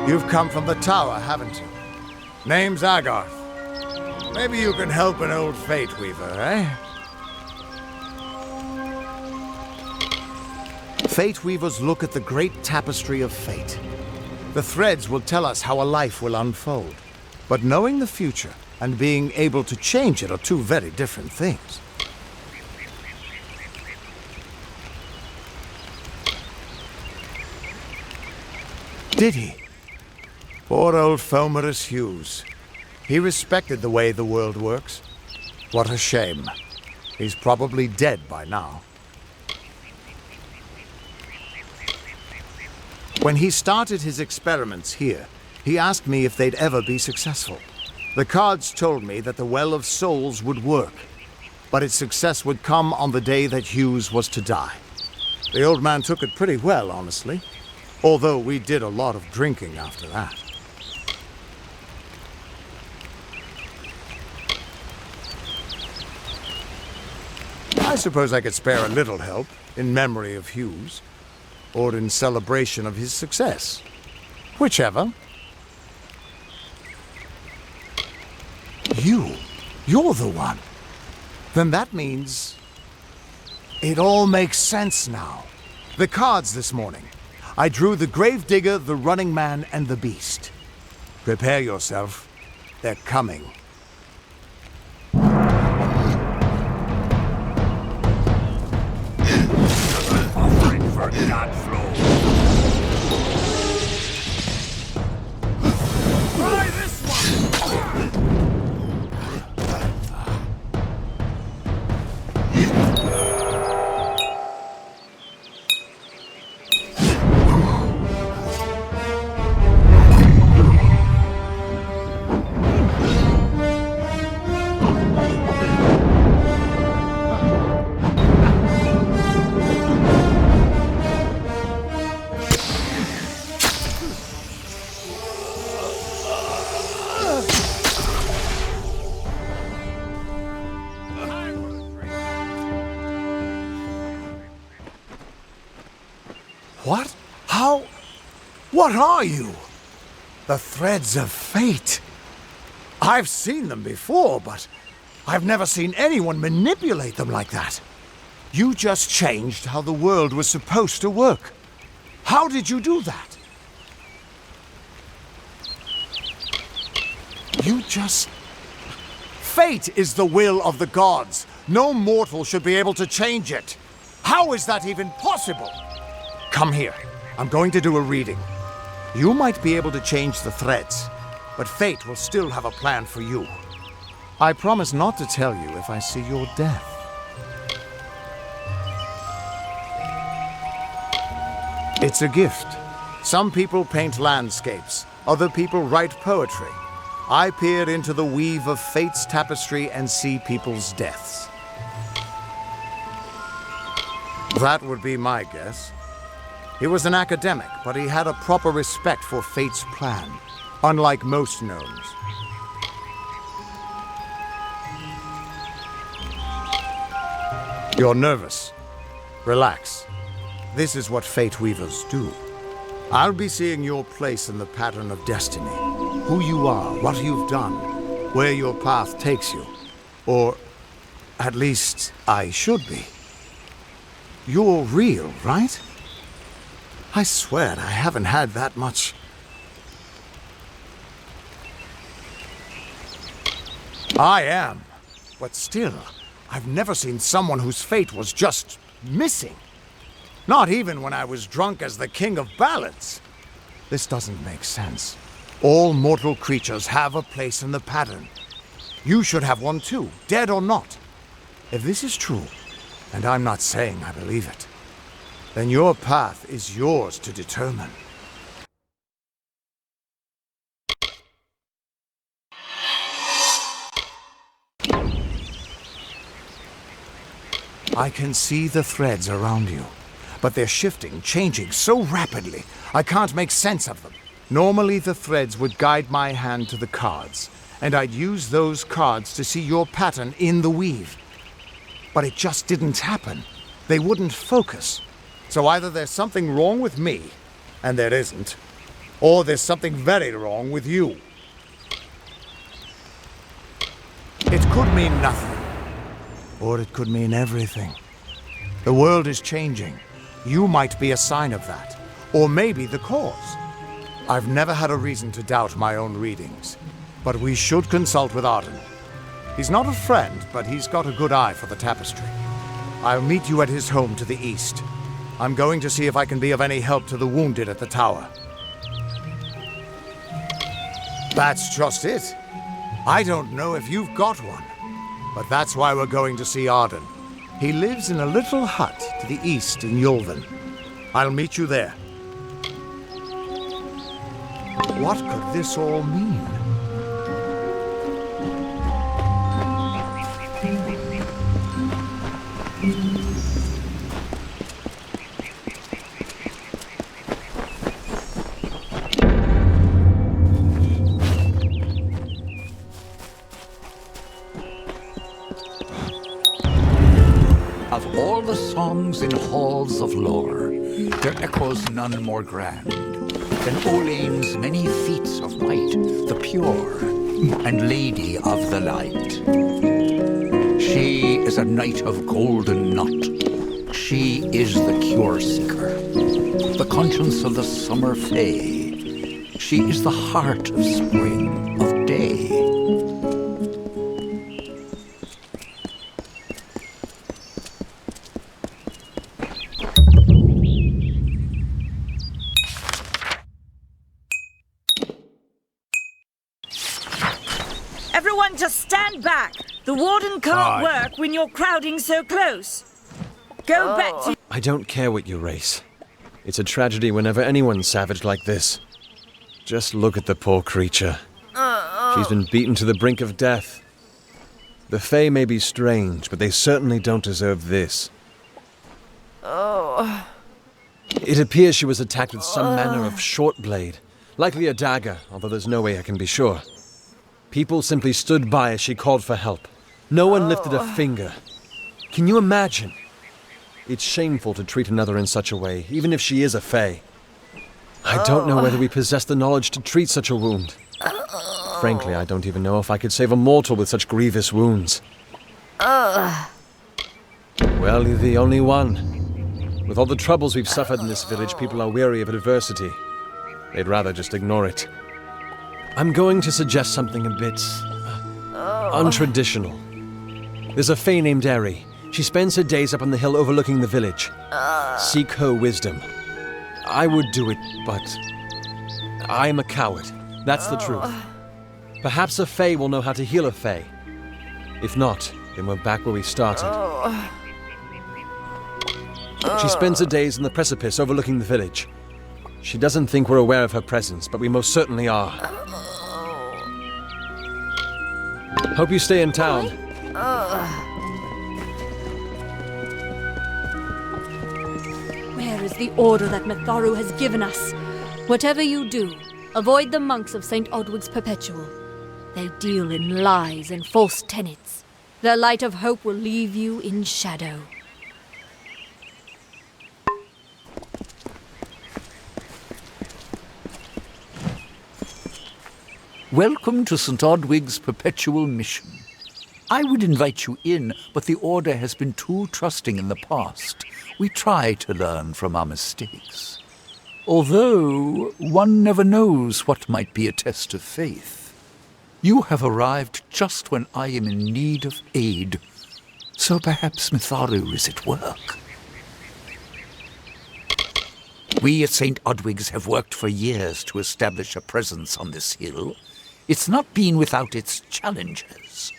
You've come from the tower, haven't you? Name's Agarth. Maybe you can help an old Fate Weaver, eh? Fate Weavers look at the great tapestry of fate. The threads will tell us how a life will unfold. But knowing the future and being able to change it are two very different things. Did he? Poor old Fomerus Hughes. He respected the way the world works. What a shame. He's probably dead by now. When he started his experiments here, he asked me if they'd ever be successful. The cards told me that the Well of Souls would work, but its success would come on the day that Hughes was to die. The old man took it pretty well, honestly, although we did a lot of drinking after that. I suppose I could spare a little help in memory of Hughes, or in celebration of his success. Whichever. You're the one. Then that means... it all makes sense now. The cards this morning. I drew the Gravedigger, the Running Man, and the Beast. Prepare yourself. They're coming. God flow. Try this one! What? How? What are you? The threads of fate. I've seen them before, but I've never seen anyone manipulate them like that. You just changed how the world was supposed to work. How did you do that? You just... Fate is the will of the gods. No mortal should be able to change it. How is that even possible? Come here. I'm going to do a reading. You might be able to change the threads, but fate will still have a plan for you. I promise not to tell you if I see your death. It's a gift. Some people paint landscapes. Other people write poetry. I peer into the weave of fate's tapestry and see people's deaths. That would be my guess. He was an academic, but he had a proper respect for fate's plan, unlike most gnomes. You're nervous. Relax. This is what fate weavers do. I'll be seeing your place in the pattern of destiny. Who you are, what you've done, where your path takes you. Or, at least, I should be. You're real, right? I swear I haven't had that much. I am. But still, I've never seen someone whose fate was just missing. Not even when I was drunk as the King of Ballads. This doesn't make sense. All mortal creatures have a place in the pattern. You should have one too, dead or not. If this is true, and I'm not saying I believe it, then your path is yours to determine. I can see the threads around you. but they're shifting, changing so rapidly, I can't make sense of them. Normally, the threads would guide my hand to the cards, and I'd use those cards to see your pattern in the weave. But it just didn't happen. They wouldn't focus. So either there's something wrong with me, and there isn't, or there's something very wrong with you. It could mean nothing, or it could mean everything. The world is changing. You might be a sign of that, or maybe the cause. I've never had a reason to doubt my own readings, but we should consult with Arden. He's not a friend, but he's got a good eye for the tapestry. I'll meet you at his home to the east. I'm going to see if I can be of any help to the wounded at the tower. That's just it. I don't know if you've got one, but that's why we're going to see Arden. He lives in a little hut to the east in Yulven. I'll meet you there. What could this all mean? Of all the songs in halls of lore, there echoes none more grand than Olain's many feats of might, the pure and lady of the light. She is a knight of golden knot. She is the cure seeker, the conscience of the summer fae. She is the heart of spring, of day. Everyone just stand back. The warden can't work when you're crowding so close. Go back to... I don't care what you race. It's a tragedy whenever anyone's savage like this. Just look at the poor creature. She's been beaten to the brink of death. The Fae may be strange, but they certainly don't deserve this. It appears she was attacked with some manner of short blade. Likely a dagger, although there's no way I can be sure. People simply stood by as she called for help. No one lifted a finger. Can you imagine? It's shameful to treat another in such a way, even if she is a Fae. I don't know whether we possess the knowledge to treat such a wound. Frankly, I don't even know if I could save a mortal with such grievous wounds. Well, you're the only one. With all the troubles we've suffered in this village, people are weary of adversity. They'd rather just ignore it. I'm going to suggest something a bit untraditional. There's a Fae named Eri. She spends her days up on the hill overlooking the village. Seek her wisdom. I would do it, but I'm a coward. That's the truth. Perhaps a Fae will know how to heal a Fae. If not, then we're back where we started. She spends her days on the precipice overlooking the village. She doesn't think we're aware of her presence, but we most certainly are. Hope you stay in town. Where is the order that Matharu has given us? Whatever you do, avoid the monks of St. Odwig's Perpetual. They deal in lies and false tenets. Their light of hope will leave you in shadow. Welcome to St. Odwig's Perpetual Mission. I would invite you in, but the Order has been too trusting in the past. We try to learn from our mistakes. Although, one never knows what might be a test of faith. You have arrived just when I am in need of aid, so perhaps Matharu is at work. We at St. Odwig's have worked for years to establish a presence on this hill. It's not been without its challenges.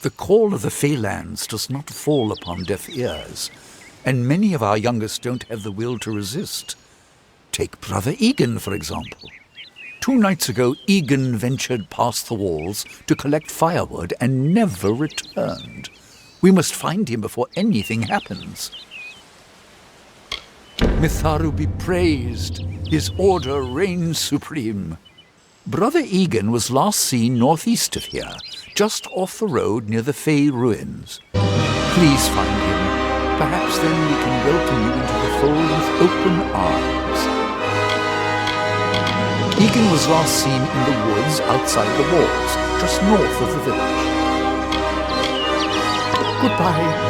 The call of the Feylands does not fall upon deaf ears, and many of our youngest don't have the will to resist. Take Brother Egan, for example. 2 nights ago, Egan ventured past the walls to collect firewood and never returned. We must find him before anything happens. Mitharu be praised. His order reigns supreme. Brother Egan was last seen northeast of here, just off the road near the Fey ruins. Please find him. Perhaps then we can welcome you into the fold with open arms. Egan was last seen in the woods outside the walls, just north of the village. Goodbye.